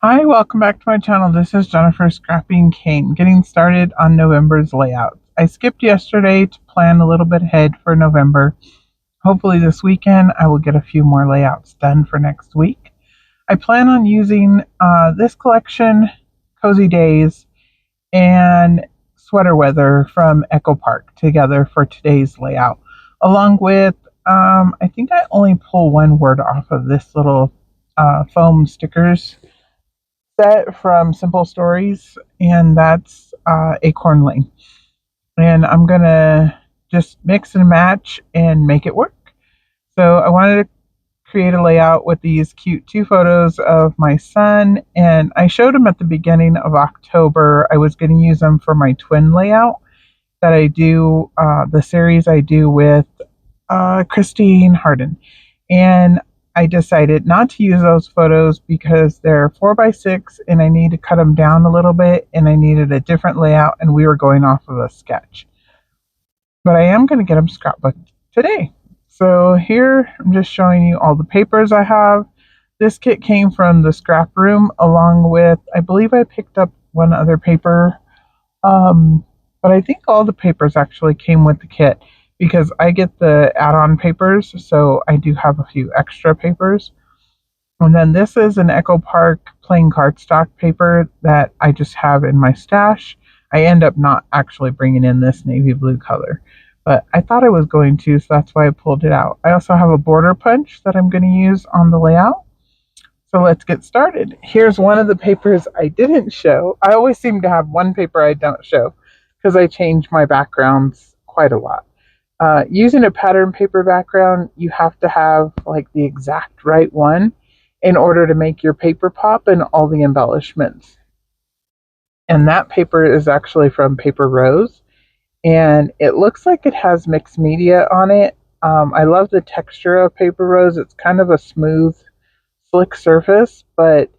Hi, welcome back to my channel. This is Jennifer Scrapping Cane, getting started on November's layout. I skipped yesterday to plan a little bit ahead for November. Hopefully this weekend I will get a few more layouts done for next week. I plan on using this collection, Cozy Days, and Sweater Weather from Echopark together for today's layout, along with, I think I only pull one word off of this little foam stickers set from Simple Stories, and that's Acorn Lane. And I'm gonna just mix and match and make it work. So I wanted to create a layout with these cute two photos of my son, and I showed them at the beginning of October. I was going to use them for my twin layout that I do, the series I do with Christine Harden. And I decided not to use those photos because they're 4x6 and I need to cut them down a little bit and I needed a different layout and we were going off of a sketch. But I am going to get them scrapbooked today. So here I'm just showing you all the papers I have. This kit came from the Scraproom along with, I believe I picked up one other paper, but I think all the papers actually came with the kit because I get the add-on papers, so I do have a few extra papers. And then this is an Echopark plain cardstock paper that I just have in my stash. I end up not actually bringing in this navy blue color, but I thought I was going to, so that's why I pulled it out. I also have a border punch that I'm going to use on the layout. So let's get started. Here's one of the papers I didn't show. I always seem to have one paper I don't show because I change my backgrounds quite a lot. Using a pattern paper background, you have to have like the exact right one in order to make your paper pop and all the embellishments. And that paper is actually from Paper Rose, and it looks like it has mixed media on it. I love the texture of Paper Rose. It's kind of a smooth, slick surface, but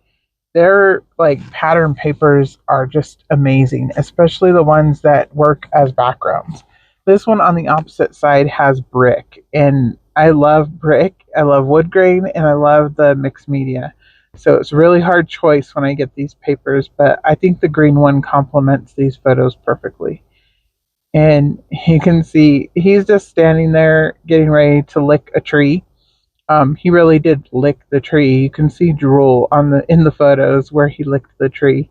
their like pattern papers are just amazing, especially the ones that work as backgrounds. This one on the opposite side has brick, and I love brick, I love wood grain, and I love the mixed media. So it's a really hard choice when I get these papers, but I think the green one complements these photos perfectly. And you can see he's just standing there getting ready to lick a tree. He really did lick the tree. You can see drool on the in the photos where he licked the tree.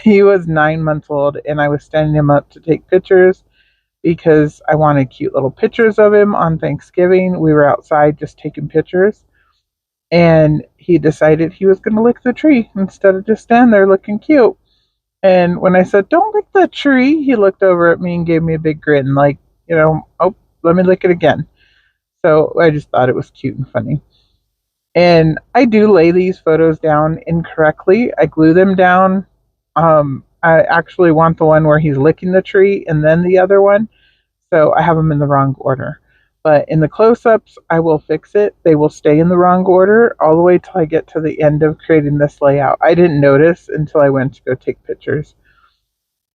He was 9 months old, and I was standing him up to take pictures because I wanted cute little pictures of him on Thanksgiving. We were outside just taking pictures, and he decided he was going to lick the tree instead of just stand there looking cute. And when I said, "Don't lick the tree," he looked over at me and gave me a big grin, like, oh, let me lick it again. So I just thought it was cute and funny. And I do lay these photos down incorrectly. I glue them down. I actually want the one where he's licking the tree and then the other one. So I have them in the wrong order. But in the close-ups, I will fix it. They will stay in the wrong order all the way till I get to the end of creating this layout. I didn't notice until I went to go take pictures.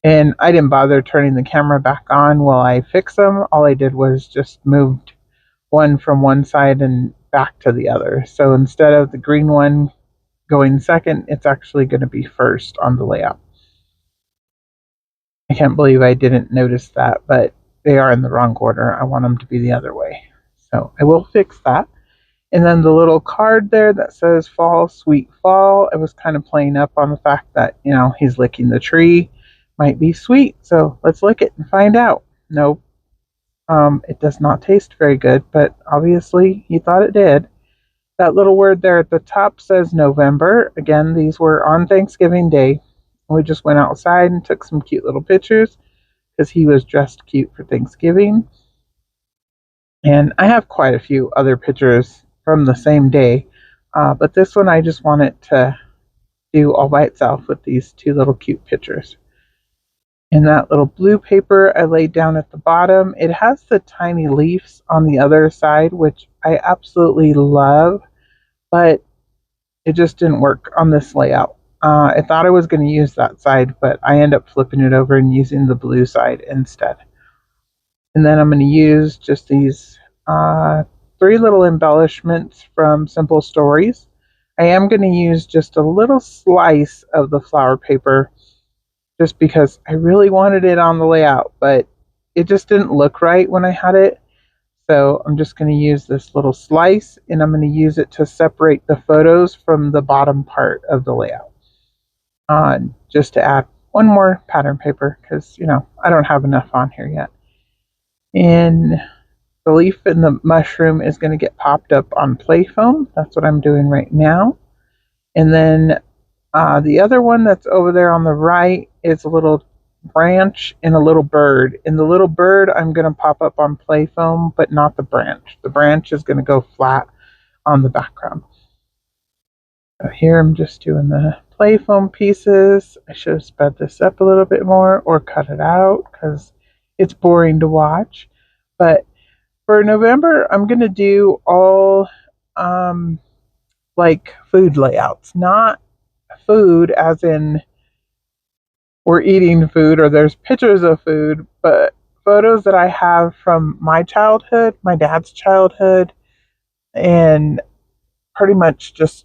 And I didn't bother turning the camera back on while I fix them. All I did was just moved one from one side and back to the other. So instead of the green one going second, it's actually going to be first on the layout. I can't believe I didn't notice that, but they are in the wrong order. I want them to be the other way. So I will fix that. And then the little card there that says fall, sweet fall, I was kind of playing up on the fact that, he's licking the tree. Might be sweet, so let's lick it and find out. Nope. It does not taste very good, but obviously he thought it did. That little word there at the top says November. Again, these were on Thanksgiving Day. We just went outside and took some cute little pictures because he was dressed cute for Thanksgiving. And I have quite a few other pictures from the same day, but this one I just wanted to do all by itself with these two little cute pictures. And that little blue paper I laid down at the bottom, it has the tiny leaves on the other side, which I absolutely love, but it just didn't work on this layout. I thought I was going to use that side, but I end up flipping it over and using the blue side instead. And then I'm going to use just these three little embellishments from Simple Stories. I am going to use just a little slice of the flower paper just because I really wanted it on the layout, but it just didn't look right when I had it. So I'm just going to use this little slice, and I'm going to use it to separate the photos from the bottom part of the layout. Just to add one more pattern paper because, I don't have enough on here yet. And the leaf and the mushroom is going to get popped up on play foam. That's what I'm doing right now. And then the other one that's over there on the right is a little branch and a little bird. And the little bird I'm going to pop up on play foam, but not the branch. The branch is going to go flat on the background. So here I'm just doing the play foam pieces. I should have sped this up a little bit more or cut it out because it's boring to watch. But for November, I'm going to do all like food layouts, not food as in we're eating food or there's pictures of food, but photos that I have from my childhood, my dad's childhood, and pretty much just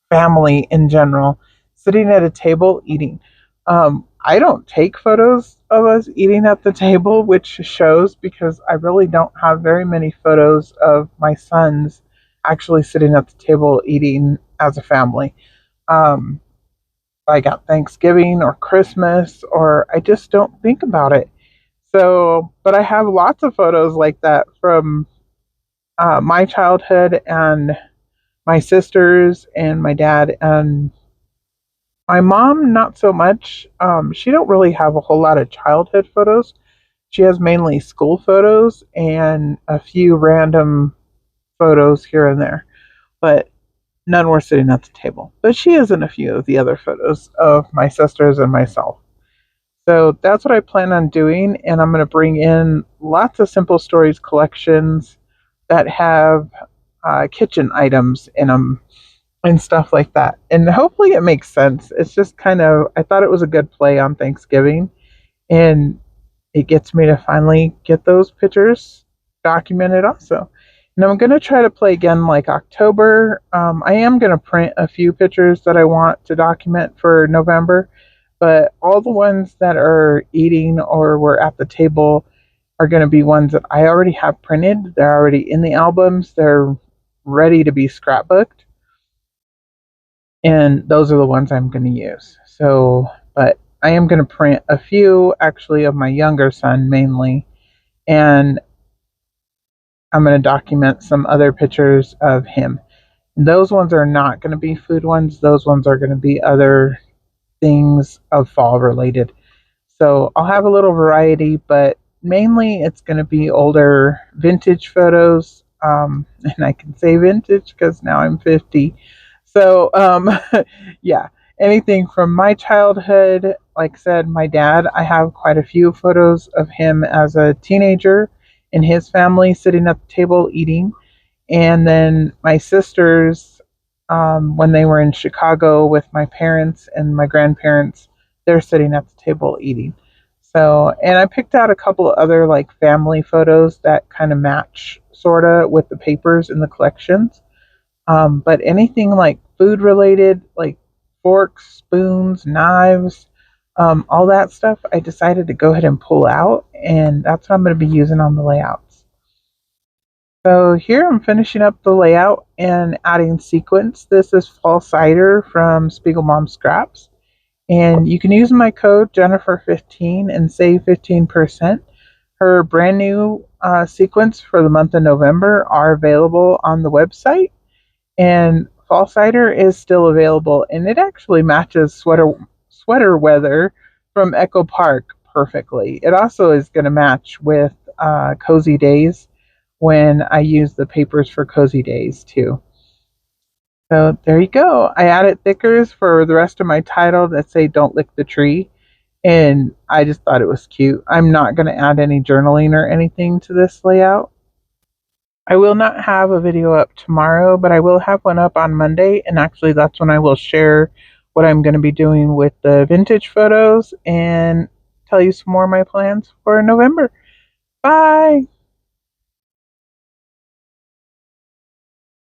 family in general, sitting at a table eating. I don't take photos of us eating at the table, which shows because I really don't have very many photos of my sons actually sitting at the table eating as a family. Like at Thanksgiving or Christmas, or I just don't think about it. So, but I have lots of photos like that from my childhood and my sisters and my dad and my mom. Not so much. She don't really have a whole lot of childhood photos. She has mainly school photos and a few random photos here and there, but none were sitting at the table. But she is in a few of the other photos of my sisters and myself. So that's what I plan on doing, and I'm going to bring in lots of Simple Stories collections that have kitchen items in them and stuff like that. And hopefully it makes sense. It's just I thought it was a good play on Thanksgiving, and it gets me to finally get those pictures documented also. And I'm going to try to play again like October. I am going to print a few pictures that I want to document for November, but all the ones that are eating or were at the table are going to be ones that I already have printed. They're already in the albums. They're ready to be scrapbooked. And those are the ones I'm going to use. So, but I am going to print a few actually of my younger son mainly. And I'm going to document some other pictures of him. Those ones are not going to be food ones. Those ones are going to be other things of fall related. So I'll have a little variety, but mainly it's going to be older vintage photos. And I can say vintage because now I'm 50. So, yeah, anything from my childhood. Like I said, my dad, I have quite a few photos of him as a teenager and his family sitting at the table eating. And then my sisters, when they were in Chicago with my parents and my grandparents, they're sitting at the table eating. So, and I picked out a couple of other like family photos that kind of match sort of with the papers in the collections. But anything like food related, like forks, spoons, knives, all that stuff, I decided to go ahead and pull out, and that's what I'm going to be using on the layouts. So here I'm finishing up the layout and adding sequins. This is fall cider from Spiegelmom Scraps. And you can use my code Jennifer15 and save 15%. Her brand new sequins for the month of November are available on the website. And fall cider is still available, and it actually matches sweater weather from Echopark perfectly. It also is going to match with Cozy Days when I use the papers for Cozy Days too. So there you go. I added thickers for the rest of my title that say "Don't lick the tree," and I just thought it was cute. I'm not going to add any journaling or anything to this layout. I will not have a video up tomorrow, but I will have one up on Monday, and actually that's when I will share what I'm going to be doing with the vintage photos and tell you some more of my plans for November. Bye!